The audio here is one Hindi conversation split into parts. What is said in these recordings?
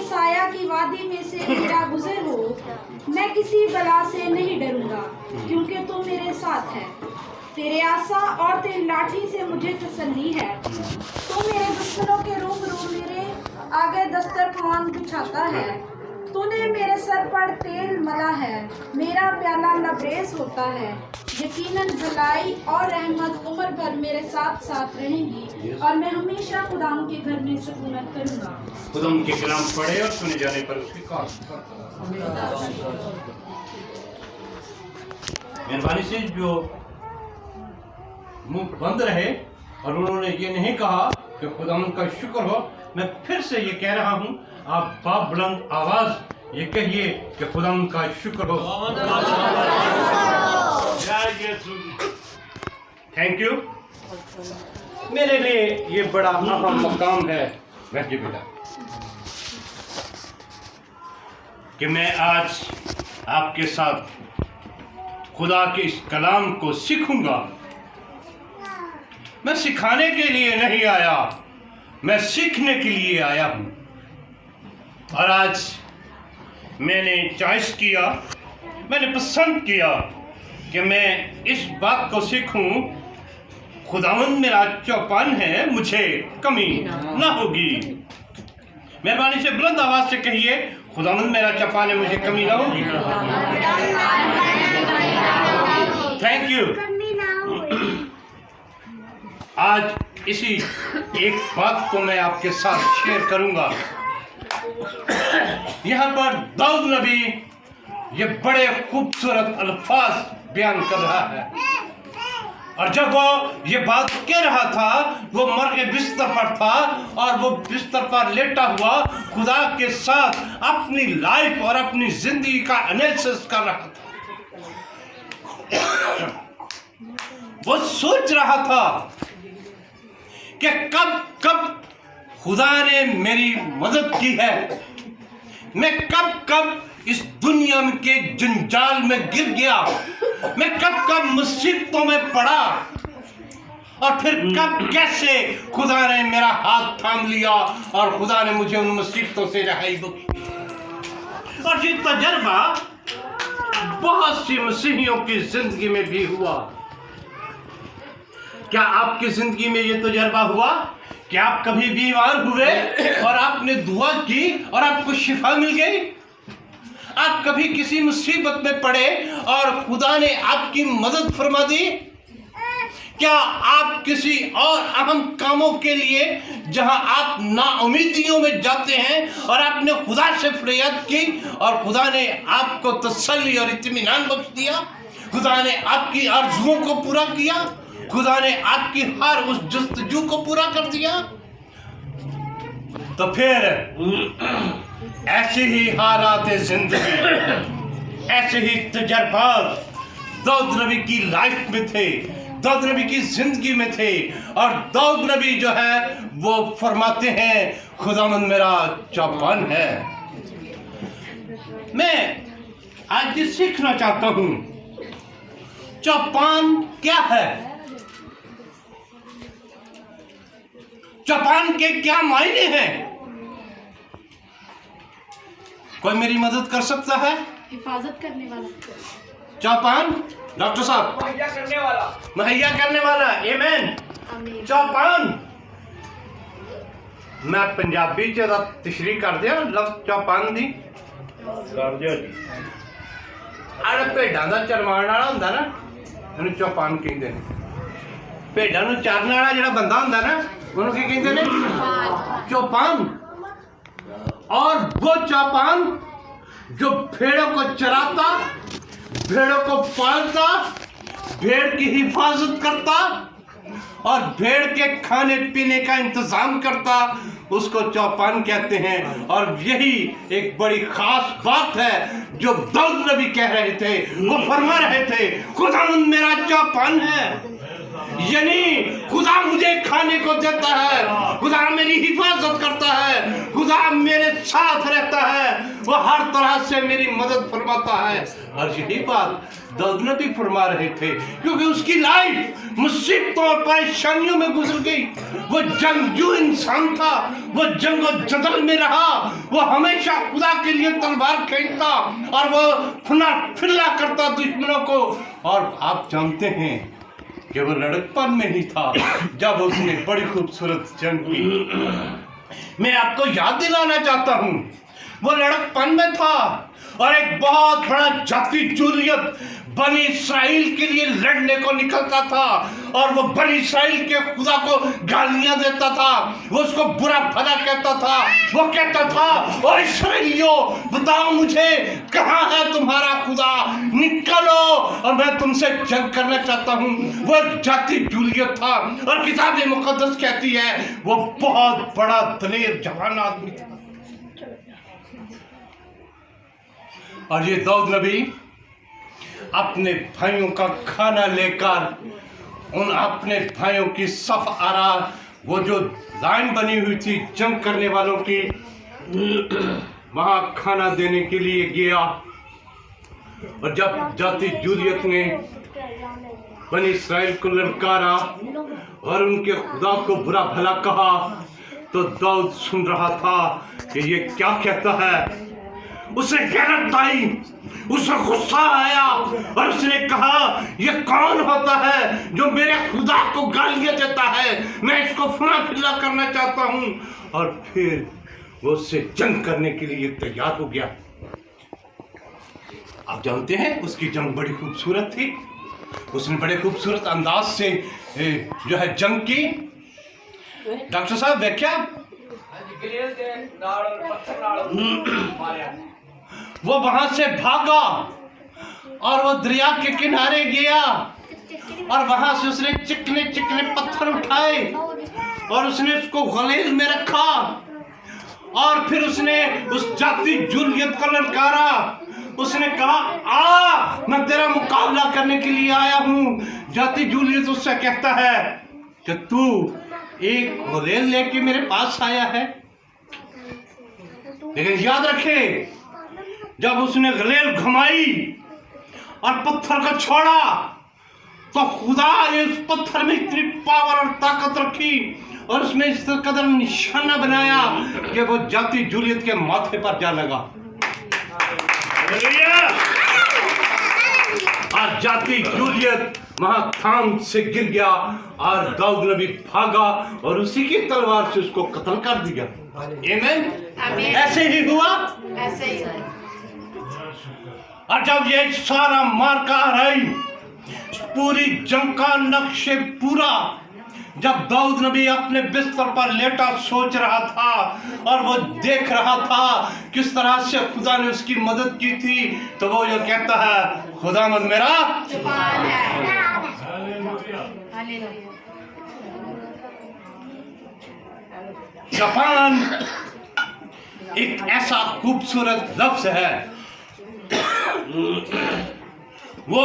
साया की वादी में से मेरा गुजर हो, मैं किसी बला से नहीं डरूंगा, क्योंकि तू मेरे साथ है। तेरे आसा और तेरी लाठी से मुझे तसल्ली है। तू मेरे दुश्मनों के रूबरू मेरे आगे दस्तरखान बिछाता है। तूने मेरे सर पर तेल मला है, मेरा प्याला लबरेज होता है। यकीनन भलाई और रहमत उम्र भर मेरे साथ साथ रहेंगी और मैं हमेशा खुदाम के घर में सुकूनत करूंगा। खुदाम के कलाम पढ़े और सुने जाने पर उसकी मेहरबानी से जो मुंह बंद रहे और उन्होंने ये नहीं कहा कि खुदाम का शुक्र हो, मैं फिर से ये कह रहा हूँ, आप बाबुलंद आवाज ये कहिए कि खुदाम का शुक्र हो। Thank you. मेरे लिए ये बड़ा अहम मकाम है बैठिए बेटा कि मैं आज आपके साथ खुदा के इस कलाम को सीखूंगा। मैं सिखाने के लिए नहीं आया, मैं सीखने के लिए आया हूं। और आज मैंने चॉइस किया, मैंने पसंद किया कि मैं इस बात को सीखूं, खुदावंद मेरा चौपान है, मुझे कमी ना होगी। मेहरबानी से बुलंद आवाज से कहिए, खुदावंद मेरा चौपान है, मुझे कमी ना होगी। Thank you. आज इसी एक बात को मैं आपके साथ शेयर करूंगा। यहाँ पर दाऊद नबी ये बड़े खूबसूरत अल्फाज बयान कर रहा है, और जब वो ये बात कह रहा था, वो मर के बिस्तर पर था और वो बिस्तर पर लेटा हुआ खुदा के साथ अपनी लाइफ और अपनी जिंदगी का एनालिसिस कर रहा था। वो सोच रहा था कि कब कब खुदा ने मेरी मदद की है, मैं कब कब इस दुनिया के जंजाल में गिर गया, मैं कब कब मुसीबतों में पड़ा, और फिर कब कैसे खुदा ने मेरा हाथ थाम लिया और खुदा ने मुझे उन मुसीबतों से रिहाई बख्शी। और ये तजर्बा बहुत सी मसीहियों की जिंदगी में भी हुआ। क्या आपकी जिंदगी में ये तजर्बा हुआ कि आप कभी बीमार हुए और आपने दुआ की और आपको शिफा मिल गई? आप कभी किसी मुसीबत में पड़े और खुदा ने आपकी मदद फरमा दी? क्या आप किसी और अहम कामों के लिए जहां आप नाउमीदियों में जाते हैं और आपने खुदा से फरियाद की और खुदा ने आपको तसल्ली और इत्मीनान बख्श दिया, खुदा ने आपकी आरज़ुओं को पूरा किया, खुदा ने आपकी हर उस जस्तजू को पूरा कर दिया, तो फिर ऐसे ही हालात जिंदगी, ऐसे ही तजर्बात दाऊद नबी की लाइफ में थे, दाऊद नबी की जिंदगी में थे। और दाऊद नबी जो है वो फरमाते हैं, खुदावंद मेरा चौपान है। मैं आज ये सीखना चाहता हूं, चौपान क्या है, चौपान के क्या मायने हैं? कोई मेरी मदद कर सकता है? हिफाजत करने वाला, चौपान डॉक्टर साहब, मुहैया करने वाला, मुहैया करने वाला। आमीन। चौपान मैं पंजाबी च तशरीह कर दिया लफ्ज़ चौपान दी कर दिया जी। अरे भेडां दा चरवाण वाला हुंदा ना, उन्हें चौपान कहते हैं। भेडां नूं चारन वाला जिहड़ा बंदा हुंदा ना, उन्हें की कहते हैं? चौपान। और वो चौपान जो भेड़ों को चराता, भेड़ों को पालता, भेड़ की हिफाजत करता और भेड़ के खाने पीने का इंतजाम करता, उसको चौपान कहते हैं। और यही एक बड़ी खास बात है जो दाऊद नबी कह रहे थे, वो फरमा रहे थे, खुदावंद मेरा चौपान है। यानी खुदा मुझे खाने को देता है, खुदा मेरी हिफाजत करता है, खुदा मेरे साथ रहता है, वो हर तरह से मेरी मदद फरमाता है। और यही बात दाऊद नबी फरमा रहे थे, क्योंकि उसकी लाइफ मुसीबतों और परेशानियों में गुजर गई। वो जंगजू इंसान था, वो जंग और जदल में रहा, वो हमेशा खुदा के लिए तलवार खींचता और वो फना फिल्ला करता दुश्मनों को। और आप जानते हैं कि वो लड़कपन में ही था जब उसने बड़ी खूबसूरत जंग की। मैं आपको याद दिलाना चाहता हूँ, वो लड़कपन में था और एक बहुत बड़ा जाति जूलियत बनी इस्राएल के लिए लड़ने को निकलता था, और वो बनी इस्राएल के खुदा को गालियां देता था, वो उसको बुरा भला कहता था। वो कहता था, और इस्राएलियों बताओ मुझे कहाँ है तुम्हारा खुदा, निकलो और मैं तुमसे जंग करना चाहता हूँ। वो जाति जूलियत था, और किताब मुकद्दस कहती है वो बहुत बड़ा दलेर जवान आदमी था। और ये दाऊद नबी अपने भाइयों का खाना लेकर उन अपने भाइयों की सफ आरा, वो जो लाइन बनी हुई थी जंग करने वालों की, वहां खाना देने के लिए गया। और जब जाति जूलियत ने बनी इस्राएल को ललकारा और उनके खुदा को बुरा भला कहा, तो दाऊद सुन रहा था कि ये क्या कहता है। उसे गैरत आई, उसे गुस्सा आया और उसने कहा, ये कौन होता है जो मेरे खुदा को गालियां देता है, मैं इसको फना फिल्ला करना चाहता हूं। और फिर वो उससे जंग करने के लिए तैयार हो गया। आप जानते हैं उसकी जंग बड़ी खूबसूरत थी, उसने बड़े खूबसूरत अंदाज से जो है जंग की। डॉक्टर साहब व्याख्या, वो वहां से भागा और वो दरिया के किनारे गया, और वहां से उसने चिकने चिकने पत्थर उठाए और उसने उसको गलेल में रखा, और फिर उसने उस जाति जूलियत को ललकारा। उसने कहा, आ मैं तेरा मुकाबला करने के लिए आया हूं। जाति जूलियत उससे कहता है कि तू एक गलेल लेके मेरे पास आया है। लेकिन याद रखे, जब उसने गलेल घुमाई और पत्थर को छोड़ा, तो खुदा ने उस पत्थर में इतनी पावर और ताकत रखी और उसमें इस कदर निशाना बनाया कि वो जाति जूलियत के माथे पर जा लगा। और जाति जूलियत वहां थाम से गिर गया और दाऊद नबी भागा और उसी की तलवार से उसको कत्ल कर दिया। आमीन। ऐसे ही हुआ, ऐसे ही। और जब ये सारा मार्का रही, पूरी जंग का नक्शे पूरा, जब दाऊद नबी अपने बिस्तर पर लेटा सोच रहा था और वो देख रहा था किस तरह से खुदा ने उसकी मदद की थी, तो वो जो कहता है, खुदावंद मेरा जापान एक ऐसा खूबसूरत लफ्ज है, वो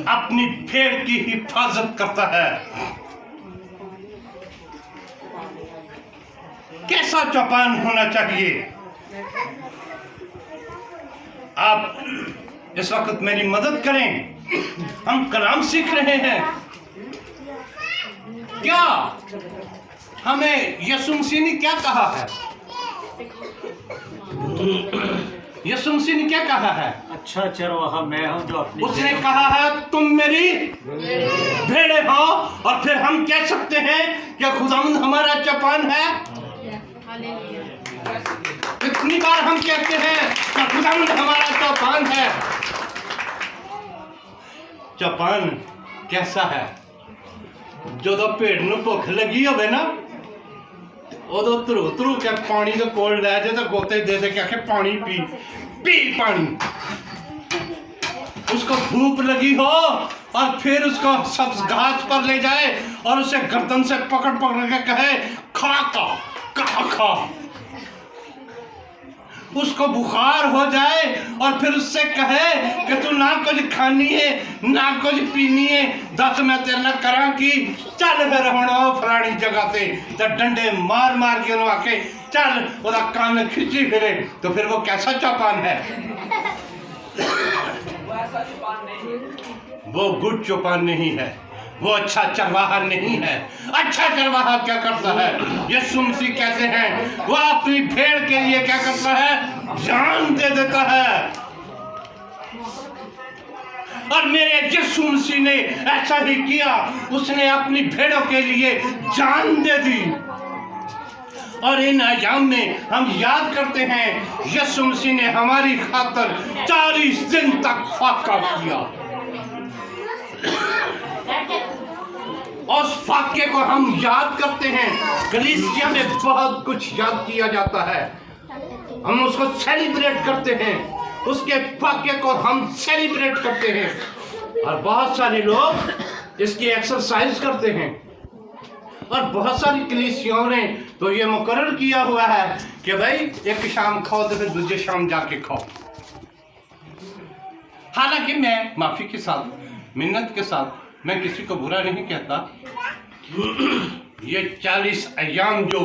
अपनी भेड़ की हिफाजत करता है। कैसा जापान होना चाहिए? आप इस वक्त मेरी मदद करें, हम कलाम सीख रहे हैं। क्या हमें यीशु मसीह ने क्या कहा है? यीशु मसीह ने क्या कहा है? अच्छा चरवाहा मैं हूं जो अपनी, उसने कहा है तुम मेरी भेड़े हो। और फिर हम कह सकते हैं कि खुदावंद हमारा जापान है। कितनी बार हम कहते हैं कि खुदावंद हमारा जापान है। जापान कैसा है? जो तो भेड़ नूं भुख लगी होवे ना, उदो ध्रू ध्रू के पानी के कोल लै जाए तो गोते दे दे के आखे पानी पी पी पानी। उसको भूख लगी हो और फिर उसको सब घास पर ले जाए और उसे गर्दन से पकड़ पकड़ के कहे खा खा खा खा। उसको बुखार हो जाए और फिर उससे कहे कि तू ना कुछ खानी है ना कुछ पीनी है, दस मैं तेरे ना करा कि चल फिर हम फलानी जगह से तो डंडे मार मार के उन्होंने आके चल उसका कान खिंची फिरे, तो फिर वो कैसा चौपान है? वो गुड चौपान नहीं है, वो अच्छा चरवाहा नहीं है। अच्छा चरवाहा क्या करता है? यीशु मसीह कहते हैं वो अपनी भेड़ के लिए क्या करता है? जान दे देता है। और मेरे यीशु मसीह ने ऐसा ही किया, उसने अपनी भेड़ों के लिए जान दे दी। और इन अयाम में हम याद करते हैं यीशु मसीह ने हमारी खातर 40 दिन तक फाका किया। उस फाके को हम याद करते हैं। कलीसिया में बहुत कुछ याद किया जाता है, हम उसको सेलिब्रेट करते हैं, उसके फाके को हम सेलिब्रेट करते हैं। और बहुत सारे लोग इसकी एक्सरसाइज करते हैं। और बहुत सारी कलीसियाओं ने तो ये मुकर्रर किया हुआ है कि भाई एक शाम खाओ तो फिर दूसरे शाम जाके खाओ। हालांकि मैं माफी के साथ, मिन्नत के साथ मैं किसी को बुरा नहीं कहता। ये 40 अय्याम जो